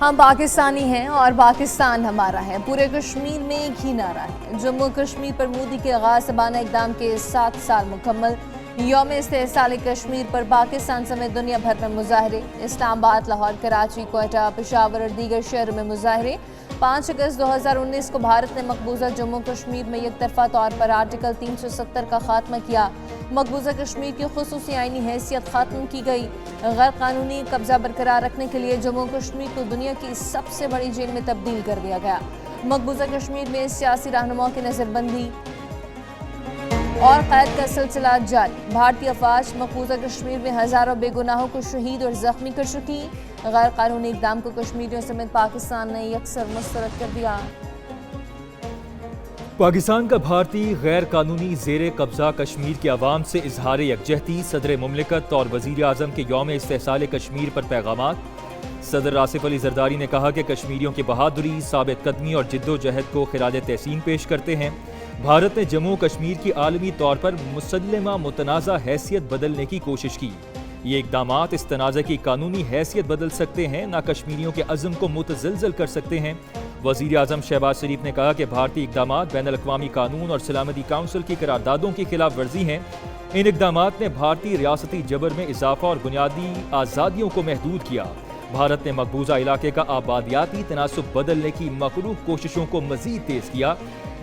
ہم پاکستانی ہیں اور پاکستان ہمارا ہے، پورے کشمیر میں ایک ہی نعرہ ہے۔ جموں کشمیر پر مودی کے آغاز شبانہ اقدام کے 7 سال مکمل۔ یوم استحصال کشمیر پر پاکستان سمیت دنیا بھر میں مظاہرے۔ اسلام آباد، لاہور، کراچی، کوئٹہ، پشاور اور دیگر شہروں میں مظاہرے۔ 5 اگست 2019 کو بھارت نے مقبوضہ جموں کشمیر میں یک طرفہ طور پر آرٹیکل 370 کا خاتمہ کیا۔ مقبوضہ کشمیر کی خصوصی آئینی حیثیت ختم کی گئی۔ غیر قانونی قبضہ برقرار رکھنے کے لیے جموں کشمیر کو دنیا کی سب سے بڑی جیل میں تبدیل کر دیا گیا۔ مقبوضہ کشمیر میں سیاسی رہنماؤں کی نظر بندی اور قید کا سلسلہ جاری۔ بھارتی افواج مقبوضہ کشمیر میں ہزاروں بے گناہوں کو شہید اور زخمی کر چکی۔ غیر قانونی اقدام کو کشمیریوں سمیت پاکستان نے یکسر مسترد کر دیا۔ پاکستان کا بھارتی غیر قانونی زیر قبضہ کشمیر کی عوام سے اظہار یکجہتی۔ صدر مملکت اور وزیر اعظم کے یوم استحصال کشمیر پر پیغامات۔ صدر آصف علی زرداری نے کہا کہ کشمیریوں کی بہادری، ثابت قدمی اور جد و جہد کو خراج تحسین پیش کرتے ہیں۔ بھارت نے جموں کشمیر کی عالمی طور پر مسلمہ متنازع حیثیت بدلنے کی کوشش کی۔ یہ اقدامات اس تنازع کی قانونی حیثیت بدل سکتے ہیں، نہ کشمیریوں کے عزم کو متزلزل کر سکتے ہیں۔ وزیر اعظم شہباز شریف نے کہا کہ بھارتی اقدامات بین الاقوامی قانون اور سلامتی کونسل کی قراردادوں کی خلاف ورزی ہیں۔ ان اقدامات نے بھارتی ریاستی جبر میں اضافہ اور بنیادی آزادیوں کو محدود کیا۔ بھارت نے مقبوضہ علاقے کا آبادیاتی تناسب بدلنے کی مغلوب کوششوں کو مزید تیز کیا۔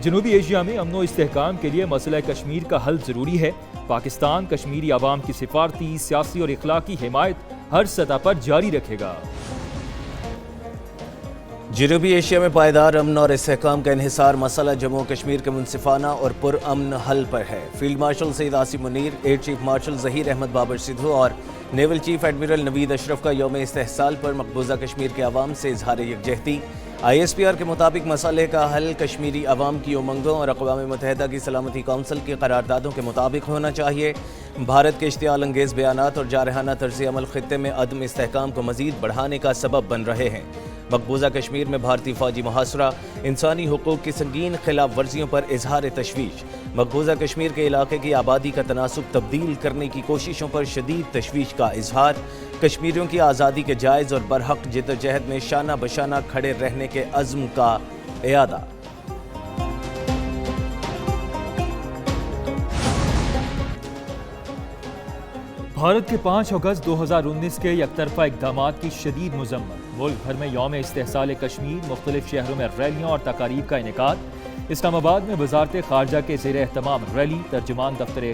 جنوبی ایشیا میں امن و استحکام کے لیے مسئلہ کشمیر کا حل ضروری ہے۔ پاکستان کشمیری عوام کی سفارتی، سیاسی اور اخلاقی حمایت ہر سطح پر جاری رکھے گا۔ جنوبی ایشیا میں پائیدار امن اور استحکام کا انحصار مسئلہ جموں کشمیر کے منصفانہ اور پرامن حل پر ہے۔ Field marshal Syed Asim Munir, air chief marshal Zaheer Ahmed Babar Sidhu اور نیول چیف ایڈمرل نوید اشرف کا یوم استحصال پر مقبوضہ کشمیر کے عوام سے اظہار یکجہتی۔ ISPR کے مطابق مسئلے کا حل کشمیری عوام کی امنگوں اور اقوام متحدہ کی سلامتی کونسل کی قراردادوں کے مطابق ہونا چاہیے۔ بھارت کے اشتعال انگیز بیانات اور جارحانہ طرز عمل خطے میں عدم استحکام کو مزید بڑھانے کا سبب بن رہے ہیں۔ مقبوضہ کشمیر میں بھارتی فوجی محاصرہ، انسانی حقوق کی سنگین خلاف ورزیوں پر اظہار تشویش۔ مقبوضہ کشمیر کے علاقے کی آبادی کا تناسب تبدیل کرنے کی کوششوں پر شدید تشویش کا اظہار۔ کشمیریوں کی آزادی کے جائز اور برحق جدوجہد میں شانہ بشانہ کھڑے رہنے کے عزم کا اعادہ۔ بھارت کے 5 اگست 2019 کے یک طرفہ اقدامات کی شدید مذمت۔ ملک بھر میں یوم استحصال کشمیر، مختلف شہروں میں ریلیاں اور تقاریب کا انعقاد۔ اسلام آباد میں وزارت خارجہ کے زیر اہتمام ریلی، ترجمان دفتر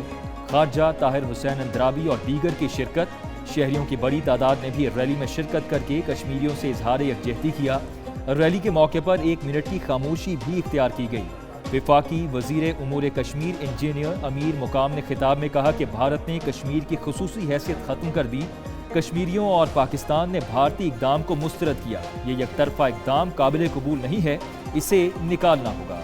خارجہ طاہر حسین اندرابی اور دیگر کی شرکت۔ شہریوں کی بڑی تعداد نے بھی ریلی میں شرکت کر کے کشمیریوں سے اظہار یکجہتی کیا۔ ریلی کے موقع پر 1 منٹ کی خاموشی بھی اختیار کی گئی۔ وفاقی وزیر امور کشمیر انجینئر امیر مقام نے خطاب میں کہا کہ بھارت نے کشمیر کی خصوصی حیثیت ختم کر دی۔ کشمیریوں اور پاکستان نے بھارتی اقدام کو مسترد کیا۔ یہ یک طرفہ اقدام قابل قبول نہیں ہے، اسے نکالنا ہوگا۔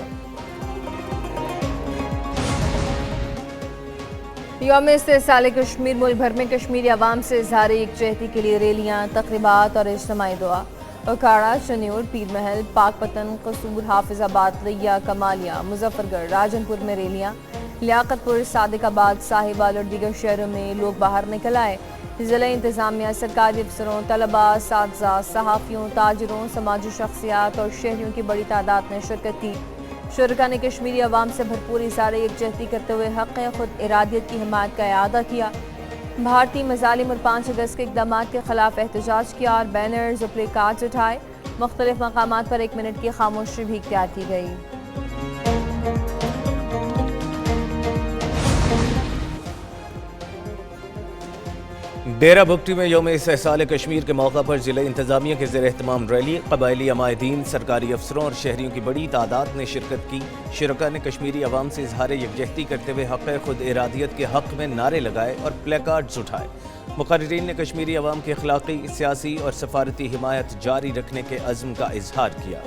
یوم استحصال کشمیر، ملک بھر میں کشمیری عوام سے اظہار یکجہتی کے لیے ریلیاں، تقریبات اور اجتماعی دعا۔ اکھاڑا، چنیور، پیر محل، پاک پتن، قصور، حافظ آباد، لیا، کمالیہ، مظفر گڑھ، راجن پور میں ریلیاں۔ لیاقت پور، صادق آباد، صاحبال اور دیگر شہروں میں لوگ باہر نکل آئے۔ ضلع انتظامیہ، سرکاری افسروں، طلباء، اساتذہ، صحافیوں، تاجروں، سماجی شخصیات اور شہریوں کی بڑی تعداد نے شرکت کی۔ شرکا نے کشمیری عوام سے بھرپور اظہار یکجہتی کرتے ہوئے حق خود ارادیت کی حمایت کا اعادہ کیا۔ بھارتی مظالم اور 5 اگست کے اقدامات کے خلاف احتجاج کیا اور بینرز اور پلے کارڈز اٹھائے۔ مختلف مقامات پر 1 منٹ کی خاموشی بھی اختیار کی گئی۔ ڈیرہ بگٹی میں یوم استحصال کشمیر کے موقع پر ضلع انتظامیہ کے زیر اہتمام ریلی، قبائلی عمائدین، سرکاری افسروں اور شہریوں کی بڑی تعداد نے شرکت کی۔ شرکا نے کشمیری عوام سے اظہار یکجہتی کرتے ہوئے حق خود ارادیت کے حق میں نعرے لگائے اور پلے کارڈز اٹھائے۔ مقررین نے کشمیری عوام کی اخلاقی، سیاسی اور سفارتی حمایت جاری رکھنے کے عزم کا اظہار کیا۔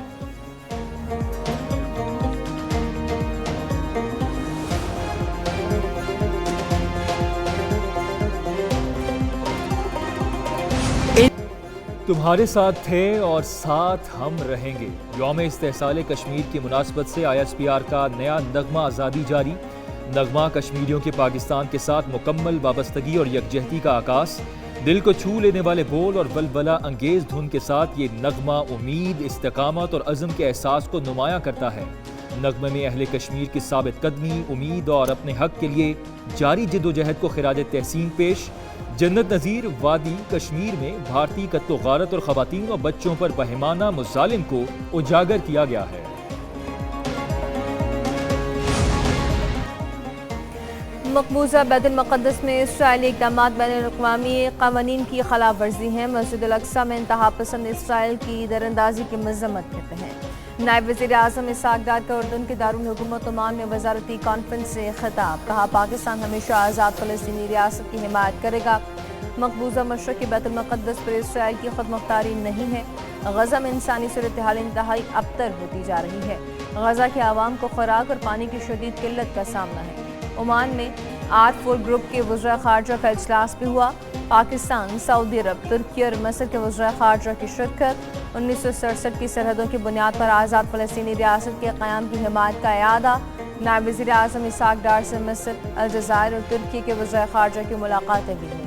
تمہارے ساتھ تھے اور ساتھ ہم رہیں گے۔ یوم استحصال کشمیر کی مناسبت سے ISPR کا نیا نغمہ آزادی جاری۔ نغمہ کشمیریوں کی پاکستان کے ساتھ مکمل وابستگی اور یکجہتی کا آغاز۔ دل کو چھو لینے والے بول اور ولولہ انگیز دھن کے ساتھ یہ نغمہ امید، استقامت اور عزم کے احساس کو نمایاں کرتا ہے۔ نغمے میں اہل کشمیر کی ثابت قدمی، امید اور اپنے حق کے لیے جاری جدوجہد کو خراج تحسین پیش۔ جنت نظیر وادی کشمیر میں بھارتی قتل و غارت اور خواتین و بچوں پر بہیمانہ مظالم کو اجاگر کیا گیا ہے۔ مقبوضہ بیت المقدس میں اسرائیلی اقدامات بین الاقوامی قوانین کی خلاف ورزی ہیں۔ مسجد الاقصیٰ میں انتہا پسند اسرائیل کی دراندازی کی مذمت کرتے ہیں۔ نائب وزیر اعظم اسحاق ڈار کا اردن کے دارالحکومت عمان میں وزارتی کانفرنس سے خطاب، کہا پاکستان ہمیشہ آزاد فلسطینی ریاست کی حمایت کرے گا۔ مقبوضہ مشرقی بیت المقدس پر اسرائیل کی خود مختاری نہیں ہے۔ غزہ میں انسانی صورتحال انتہائی ابتر ہوتی جا رہی ہے۔ غزہ کے عوام کو خوراک اور پانی کی شدید قلت کا سامنا ہے۔ عمان میں R4 گروپ کے وزراء خارجہ کا اجلاس بھی ہوا۔ پاکستان، سعودی عرب، ترکی اور مصر کے وزراء خارجہ کی شرکت۔ 1967 کی سرحدوں کی بنیاد پر آزاد فلسطینی ریاست کے قیام کی حمایت کا اعادہ۔ نائب وزیر اعظم اسحاق ڈار سے مصر، الجزائر اور ترکی کے وزراء خارجہ کی ملاقاتیں بھی ہوئیں۔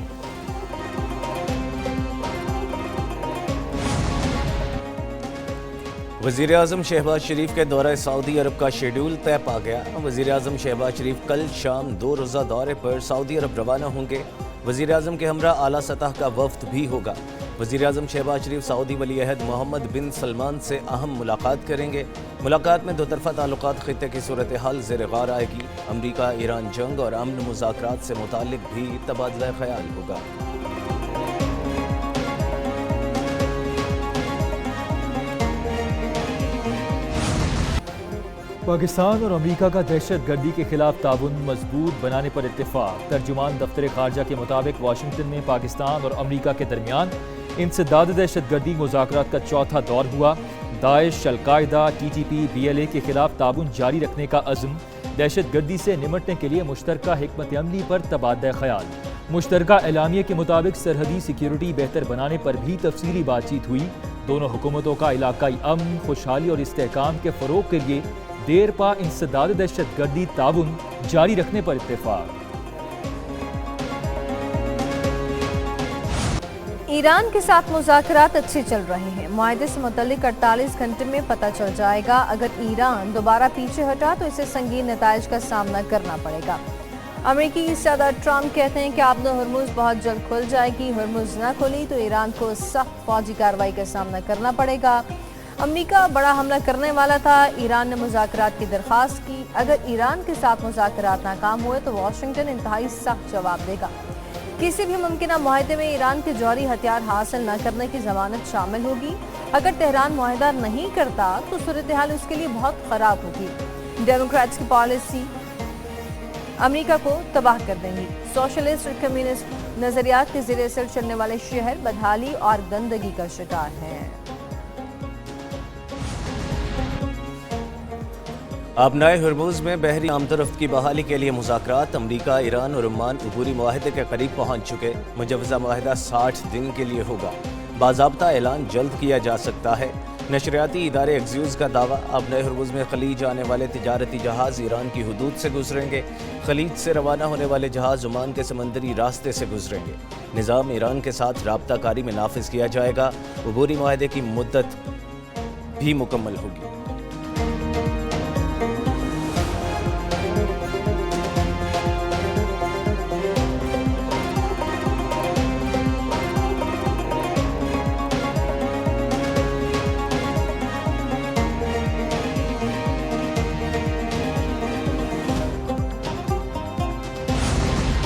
وزیر اعظم شہباز شریف کے دورہ سعودی عرب کا شیڈول طے پا گیا۔ وزیر اعظم شہباز شریف کل شام 2 روزہ دورے پر سعودی عرب روانہ ہوں گے۔ وزیر اعظم کے ہمراہ اعلیٰ سطح کا وفد بھی ہوگا۔ وزیر اعظم شہباز شریف سعودی ولی عہد محمد بن سلمان سے اہم ملاقات کریں گے۔ ملاقات میں دو طرفہ تعلقات، خطے کی صورتحال زیر غور آئے گی۔ امریکہ ایران جنگ اور امن مذاکرات سے متعلق بھی تبادلہ خیال ہوگا۔ پاکستان اور امریکہ کا دہشت گردی کے خلاف تعاون مضبوط بنانے پر اتفاق۔ ترجمان دفتر خارجہ کے مطابق واشنگٹن میں پاکستان اور امریکہ کے درمیان انسداد دہشت گردی مذاکرات کا چوتھا دور ہوا۔ داعش، القاعدہ، TTP، BLA کے خلاف تعاون جاری رکھنے کا عزم، دہشت گردی سے نمٹنے کے لیے مشترکہ حکمت عملی پر تبادلہ خیال۔ مشترکہ اعلامیے کے مطابق سرحدی سیکیورٹی بہتر بنانے پر بھی تفصیلی بات چیت ہوئی۔ دونوں حکومتوں کا علاقائی امن، خوشحالی اور استحکام کے فروغ کے لیے دیر پا انسداد دہشت گردی تعاون جاری رکھنے پر اتفاق۔ ایران کے ساتھ مذاکرات اچھے چل رہے ہیں۔ معاہدے سے متعلق 48 گھنٹے میں پتہ چل جائے گا۔ اگر ایران دوبارہ پیچھے ہٹا تو اسے سنگین نتائج کا سامنا کرنا پڑے گا۔ امریکی صدر ٹرمپ کہتے ہیں کہ آبِ ہرمز بہت جلد کھل جائے گی۔ ہرمز نہ کھلی تو ایران کو سخت فوجی کارروائی کا سامنا کرنا پڑے گا۔ امریکہ بڑا حملہ کرنے والا تھا۔ ایران نے مذاکرات کی درخواست کی۔ اگر ایران کے ساتھ مذاکرات ناکام ہوئے تو واشنگٹن انتہائی سخت جواب دے گا۔ کسی بھی ممکنہ معاہدے میں ایران کے جوہری ہتھیار حاصل نہ کرنے کی ضمانت شامل ہوگی۔ اگر تہران معاہدہ نہیں کرتا تو صورتحال اس کے لیے بہت خراب ہوگی۔ ڈیموکریٹس کی پالیسی امریکہ کو تباہ کر دیں گی۔ سوشلسٹ اور کمیونسٹ نظریات کے زیر اثر چلنے والے شہر بدحالی اور گندگی کا شکار ہیں۔ آبنائے ہرمز میں بحری آمد و رفت کی بحالی کے لیے مذاکرات۔ امریکہ، ایران اور عمان عبوری معاہدے کے قریب پہنچ چکے۔ مجوزہ معاہدہ 60 دن کے لیے ہوگا۔ باضابطہ اعلان جلد کیا جا سکتا ہے۔ نشریاتی ادارے ایکزیوز کا دعویٰ، آبنائے ہرمز میں خلیج آنے والے تجارتی جہاز ایران کی حدود سے گزریں گے۔ خلیج سے روانہ ہونے والے جہاز عمان کے سمندری راستے سے گزریں گے۔ نظام ایران کے ساتھ رابطہ کاری میں نافذ کیا جائے گا۔ عبوری معاہدے کی مدت بھی مکمل ہوگی۔